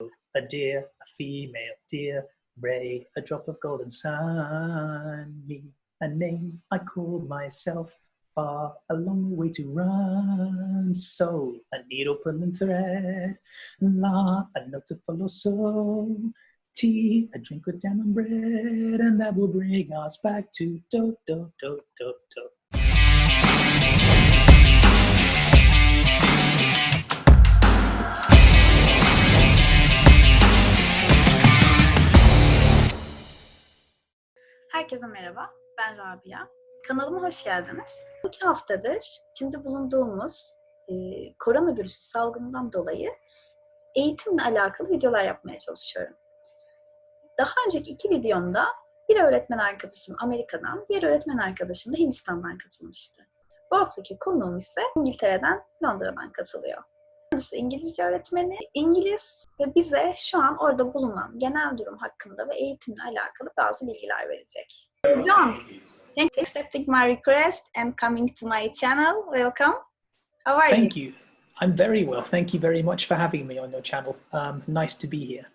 A deer, a female deer, ray, a drop of golden sun, me, a name I call myself, far a long way to run, so a needle pulling thread, la, a note to follow, so tea, a drink with jam and bread, and that will bring us back to do, do, do, do, do. Herkese merhaba, ben Rabia. Kanalıma hoş geldiniz. 2 haftadır içinde bulunduğumuz koronavirüs salgından dolayı eğitimle alakalı videolar yapmaya çalışıyorum. Daha önceki 2 videomda bir öğretmen arkadaşım Amerika'dan, diğer öğretmen arkadaşım da Hindistan'dan katılmıştı. Bu haftaki konuğum ise İngiltere'den, Londra'dan katılıyor. Kendisi İngilizce öğretmeni, İngiliz ve bize şu an orada bulunan genel durum hakkında ve eğitimle alakalı bazı bilgiler verecek. John, thanks for accepting my request and coming to my channel. Welcome. How are you? Thank you. I'm very well. Thank you very much for having me on your channel. Nice to be here.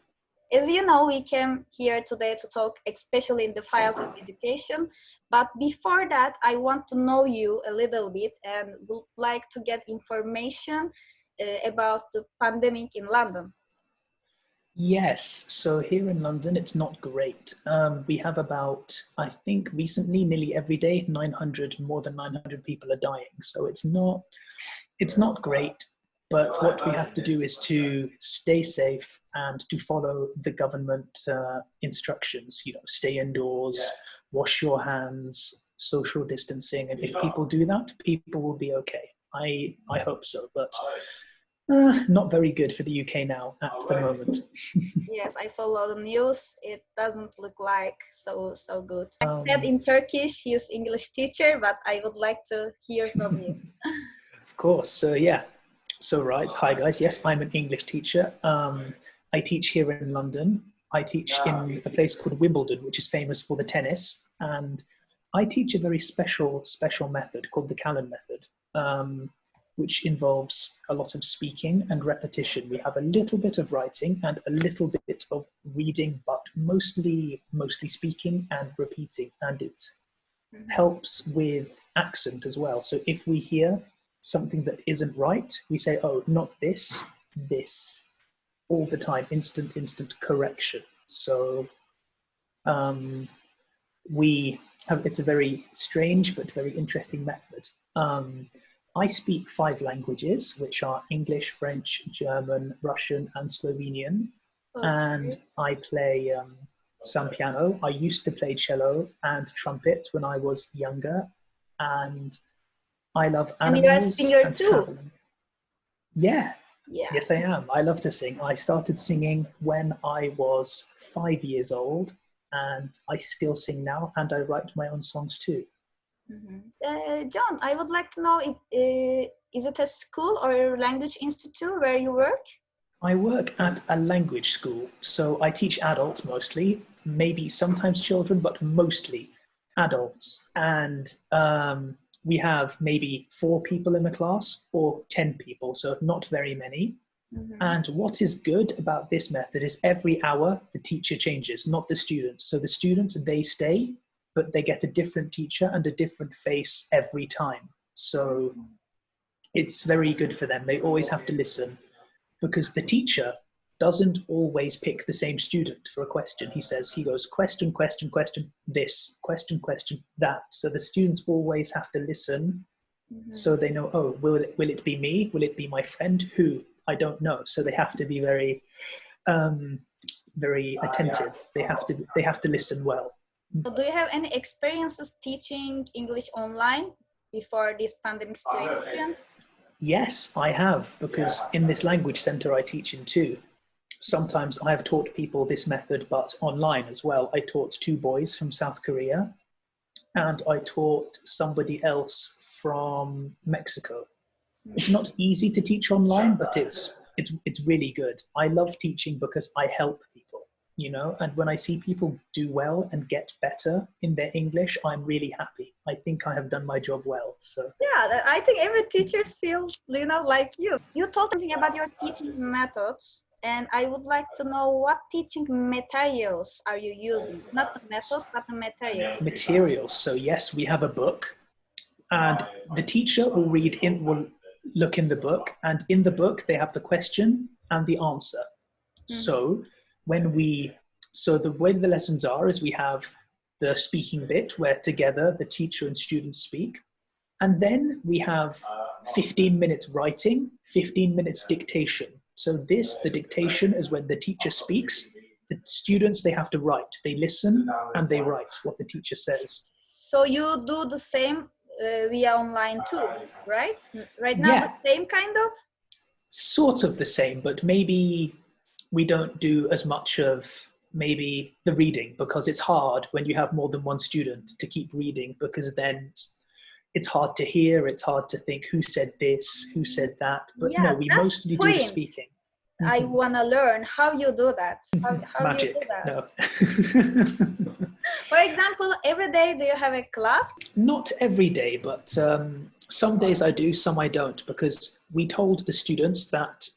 As you know, we came here today to talk especially in the field of education. But before that, I want to know you a little bit and would like to get information about the pandemic in London. Yes, so here in London, it's not great. We have about, I think recently, nearly every day, more than 900 people are dying. So it's not great. But what we have to do is to stay safe and to follow the government instructions. You know, stay indoors, wash your hands, social distancing. And if people do that, people will be okay. I hope so, but not very good for the UK now at the moment. Yes, I follow the news. It doesn't look like so good. I said in Turkish, he is English teacher, but I would like to hear from you. Of course. So yeah. So right. Hi guys. Yes, I'm an English teacher. I teach here in London. I teach in a place called Wimbledon, which is famous for the tennis. And I teach a very special method called the Callan method, which involves a lot of speaking and repetition. We have a little bit of writing and a little bit of reading, but mostly speaking and repeating. And it helps with accent as well. So if we hear something that isn't right, we say, oh, not this, this, all the time, instant correction. So it's a very strange but very interesting method. I speak 5 languages, which are English, French, German, Russian, and Slovenian. Okay. And I play some piano. I used to play cello and trumpet when I was younger. And I love animals. And you're a singer too? Traveling. Yeah. Yes, I am. I love to sing. I started singing when I was 5 years old, and I still sing now, and I write my own songs too. John, I would like to know, is it a school or a language institute where you work? I work at a language school, so I teach adults mostly, maybe sometimes children, but mostly adults. And we have maybe 4 people in the class or 10 people, so not very many. And what is good about this method is every hour the teacher changes, not the students. So the students, they stay, but they get a different teacher and a different face every time. So it's very good for them. They always have to listen because the teacher doesn't always pick the same student for a question. He goes, question, question, question, this, question, question, that. So the students always have to listen so they know, oh, will it be me? Will it be my friend? Who? I don't know. So they have to be very, very attentive. They have to listen well. Do you have any experiences teaching English online before this pandemic situation? Yes, I have, because in this language center I teach in too. Sometimes I have taught people this method, but online as well. I taught 2 boys from South Korea, and I taught somebody else from Mexico. It's not easy to teach online, but it's really good. I love teaching because I help people, you know, and when I see people do well and get better in their English, I'm really happy. I think I have done my job well. So yeah, I think every teacher feels, like you. You told something about your teaching methods. and I would like to know what teaching materials are you using? Not the method, but the materials. Materials. So yes, we have a book, and the teacher will look in the book, and in the book they have the question and the answer. So the way the lessons are is we have the speaking bit where together the teacher and students speak, and then we have 15 minutes writing, 15 minutes dictation. So the dictation is when the teacher speaks, the students, they have to write. They listen and they write what the teacher says. So you do the same via online too, right? Right now, Yeah. the same kind of? Sort of the same, but maybe we don't do as much of maybe the reading, because it's hard when you have more than one student to keep reading, because then it's hard to hear, it's hard to think who said this, who said that. But yeah, no, we mostly do the speaking. I want to learn how you do that. How Magic. you do that? No. For example, every day do you have a class? Not every day, but some days I do, some I don't, because we told the students that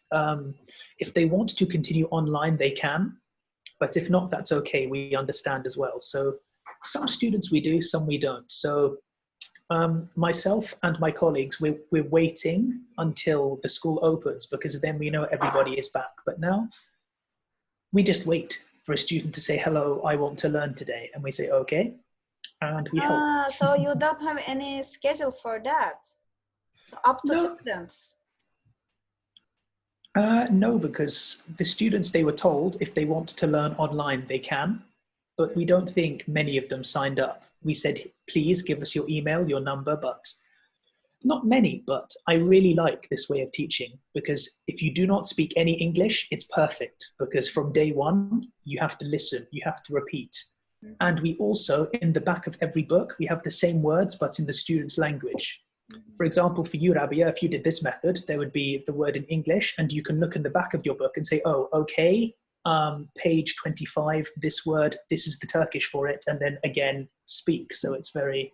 if they want to continue online, they can. But if not, that's okay. We understand as well. So some students we do, some we don't. So myself and my colleagues, we're waiting until the school opens, because then we know everybody is back. But now we just wait for a student to say, hello, I want to learn today. And we say, okay. And we help. So you don't have any schedule for that? So up to students? No, because the students, they were told if they want to learn online, they can. But we don't think many of them signed up. We said, please give us your email, your number, but not many. But I really like this way of teaching, because if you do not speak any English, it's perfect, because from day one, you have to listen, you have to repeat. And we also, in the back of every book, we have the same words, but in the student's language. For example, for you, Rabia, if you did this method, there would be the word in English, and you can look in the back of your book and say, oh, okay, page 25, this word, this is the Turkish for it, and then again, speak. So it's very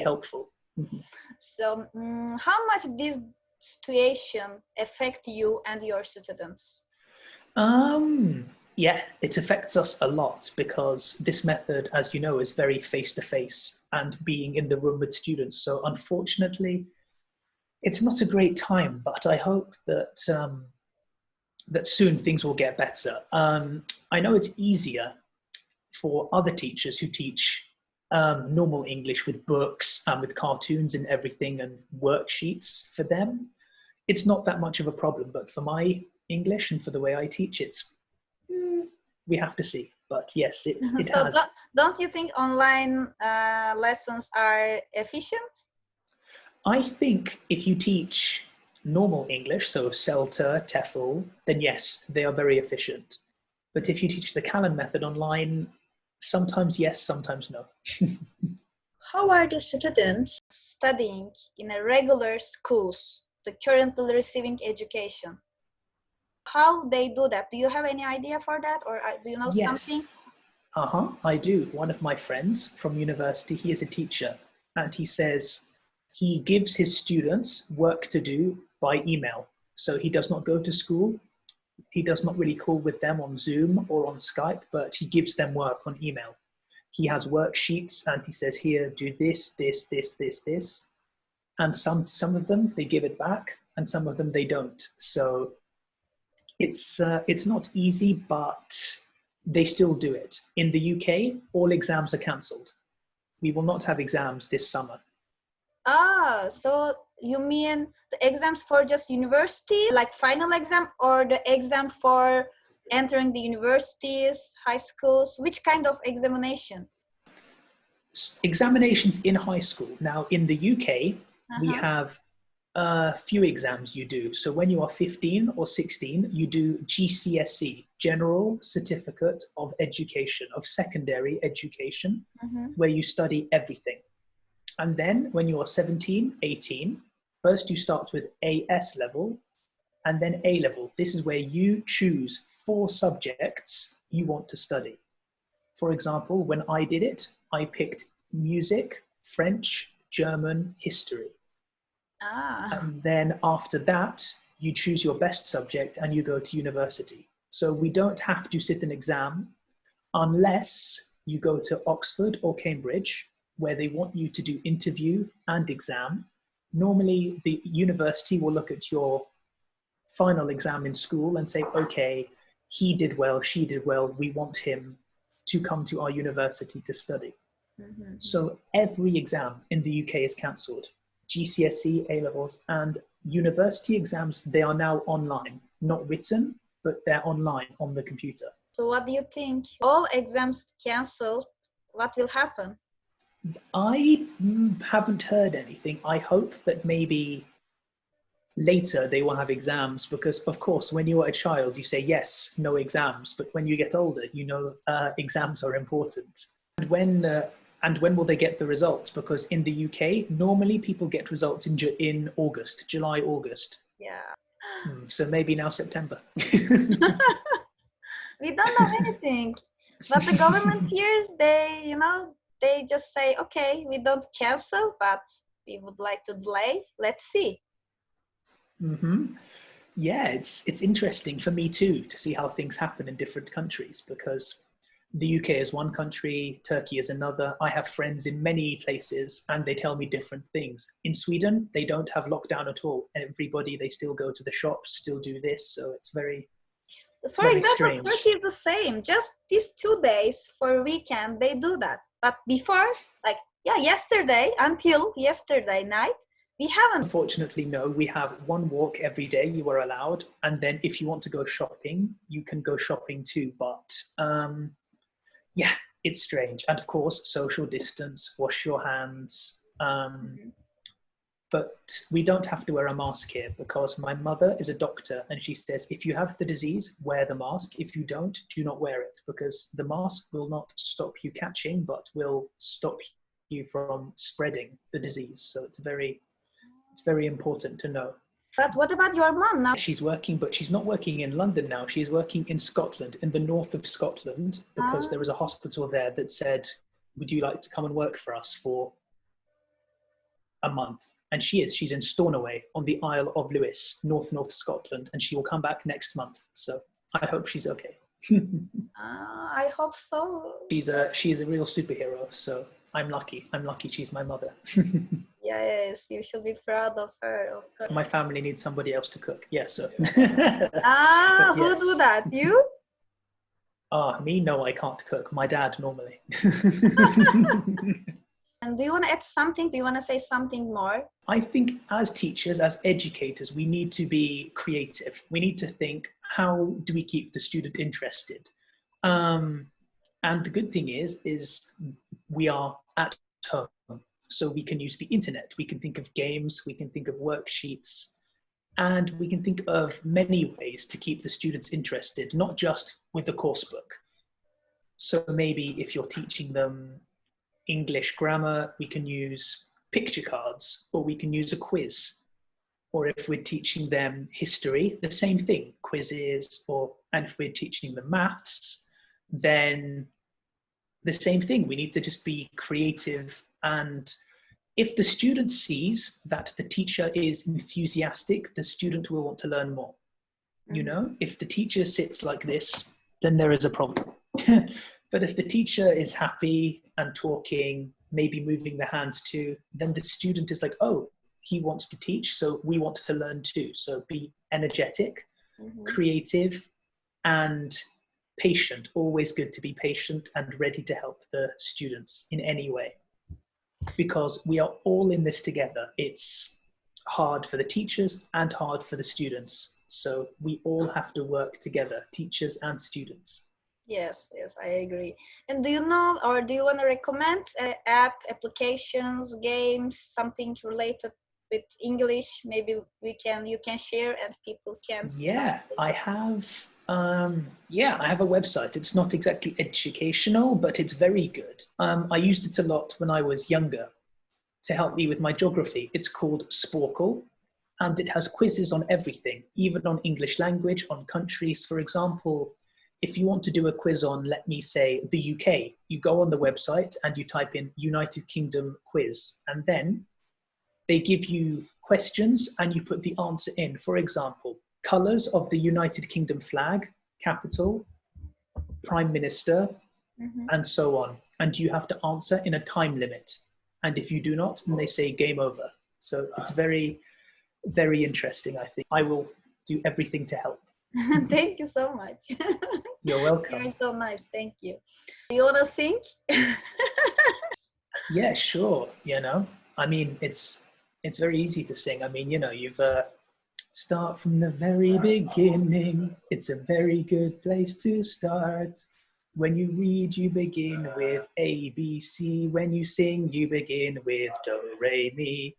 helpful. So how much this situation affect you and your students? Yeah, it affects us a lot, because this method, as you know, is very face-to-face and being in the room with students. So unfortunately, it's not a great time, but I hope that that soon things will get better. I know it's easier for other teachers who teach normal English with books and with cartoons and everything and worksheets. For them, it's not that much of a problem, but for my English and for the way I teach, we have to see. But yes, it So has. Don't you think online lessons are efficient? I think if you teach normal English, so CELTA, TEFL, then yes, they are very efficient. But if you teach the Callan method online, sometimes yes, sometimes no. How are the students studying in a regular schools, the currently receiving education? How they do that? Do you have any idea for that, or do you know something? I do. One of my friends from university, he is a teacher, and he says he gives his students work to do by email. So he does not go to school. He does not really call with them on Zoom or on Skype, but he gives them work on email. He has worksheets, and he says, here, do this, this, this, this, this. And some of them, they give it back, and some of them, they don't. So it's not easy, but they still do it. In the UK, all exams are cancelled. We will not have exams this summer. So you mean the exams for just university, like final exam, or the exam for entering the universities, high schools? Which kind of examination? Examinations in high school. Now, in the UK, we have a few exams you do. So when you are 15 or 16, you do GCSE, General Certificate of Education, of Secondary Education, where you study everything. And then when you are 17, 18, first you start with AS level and then A level. This is where you choose 4 subjects you want to study. For example, when I did it, I picked music, French, German, history. And then after that, you choose your best subject and you go to university. So we don't have to sit an exam unless you go to Oxford or Cambridge, where they want you to do interview and exam. Normally, the university will look at your final exam in school and say, okay, he did well, she did well, we want him to come to our university to study. Mm-hmm. So every exam in the UK is cancelled. GCSE, A-levels, and university exams, they are now online, not written, but they're online on the computer. So what do you think? All exams cancelled, what will happen? I haven't heard anything. I hope that maybe later they will have exams, because of course when you're a child you say yes, no exams, but when you get older you know exams are important. And when will they get the results? Because in the UK normally people get results in August, July, August. Yeah. So maybe now September. We don't know anything, but the government here, they just say, okay, we don't cancel, but we would like to delay, let's see. Mm-hmm. Yeah, it's interesting for me too to see how things happen in different countries, because the UK is one country, Turkey is another. I have friends in many places and they tell me different things. In Sweden, they don't have lockdown at all. Everybody, they still go to the shops, still do this. So it's very For example, strange. Turkey is the same. Just these 2 days for a weekend, they do that. But before, yesterday, until yesterday night, we haven't. Unfortunately, no. We have one walk every day you are allowed. And then if you want to go shopping, you can go shopping too. But yeah, it's strange. And of course, social distance, wash your hands. But we don't have to wear a mask here because my mother is a doctor and she says, if you have the disease, wear the mask. If you don't, do not wear it, because the mask will not stop you catching, but will stop you from spreading the disease. So it's very important to know. But what about your mom now? She's working, but she's not working in London now. She's working in Scotland, in the north of Scotland, because there was a hospital there that said, would you like to come and work for us for a month? And she's in Stornoway on the Isle of Lewis, North Scotland, and she will come back next month. So I hope she's okay. I hope so. She is a real superhero, so I'm lucky. She's my mother. Yes, you should be proud of her, of course. My family needs somebody else to cook. Yeah, so. Who do that? You? Me? No, I can't cook. My dad normally. And do you want to add something? Do you want to say something more? I think as teachers, as educators, we need to be creative. We need to think, how do we keep the student interested? And the good thing is we are at home. So we can use the internet. We can think of games. We can think of worksheets. And we can think of many ways to keep the students interested, not just with the course book. So maybe if you're teaching them English grammar, we can use picture cards, or we can use a quiz. Or if we're teaching them history, the same thing, quizzes. And if we're teaching them maths, then the same thing. We need to just be creative. And if the student sees that the teacher is enthusiastic, the student will want to learn more. You know, if the teacher sits like this, then there is a problem. But if the teacher is happy and talking, maybe moving the hands too, then the student is like, oh, he wants to teach, so we want to learn too. So be energetic, creative, and patient. Always good to be patient and ready to help the students in any way. Because we are all in this together. It's hard for the teachers and hard for the students. So we all have to work together, teachers and students. Yes, I agree. And do you know, or do you want to recommend applications, games, something related with English? Maybe you can share and people can. Yeah, I have. I have a website. It's not exactly educational, but it's very good. I used it a lot when I was younger to help me with my geography. It's called Sporkle, and it has quizzes on everything, even on English language, on countries. For example, if you want to do a quiz on, let me say, the UK, you go on the website and you type in United Kingdom quiz, and then they give you questions and you put the answer in. For example, colors of the United Kingdom flag, capital, prime minister, and so on. And you have to answer in a time limit. And if you do not, then they say game over. So it's very, very interesting, I think. I will do everything to help. Thank you so much. You're welcome. You're so nice. Thank you. Do you want to sing? Yeah, sure. You know, I mean, it's very easy to sing. I mean, you know, you've start from the very beginning. It's a very good place to start. When you read, you begin with A, B, C. When you sing, you begin with do, re, mi,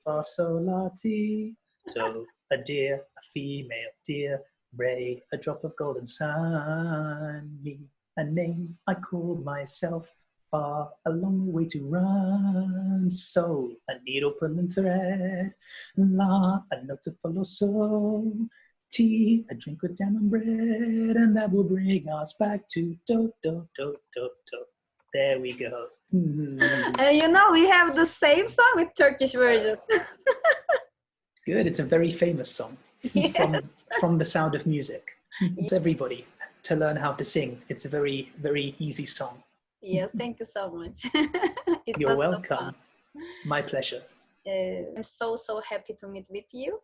fa, sol, la, ti. Do, a deer, a female deer. Re, a drop of golden sun. Mi, a name I call myself. Fa, a long way to run. Sol, a needle pulling thread. La, a note to follow. So, tea, a drink with jam and bread, and that will bring us back to do, do, do, do, do. There we go. And you know, we have the same song with Turkish version. Good. It's a very famous song from The Sound of Music. It's everybody to learn how to sing. It's a very, very easy song. Yes, thank you so much. You're welcome. My pleasure. I'm so happy to meet with you.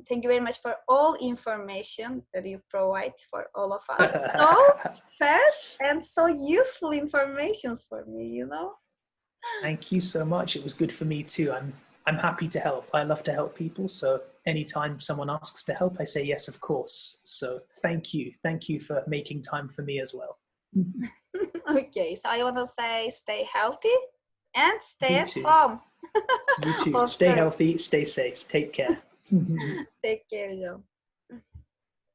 Thank you very much for all information that you provide for all of us. So fast and so useful informations for me, you know. Thank you so much. It was good for me too. I'm happy to help. I love to help people. So anytime someone asks to help, I say yes, of course. So thank you. Thank you for making time for me as well. Okay, so I want to say stay healthy and stay at home. You too. Stay healthy, stay safe. Take care. Take care, John.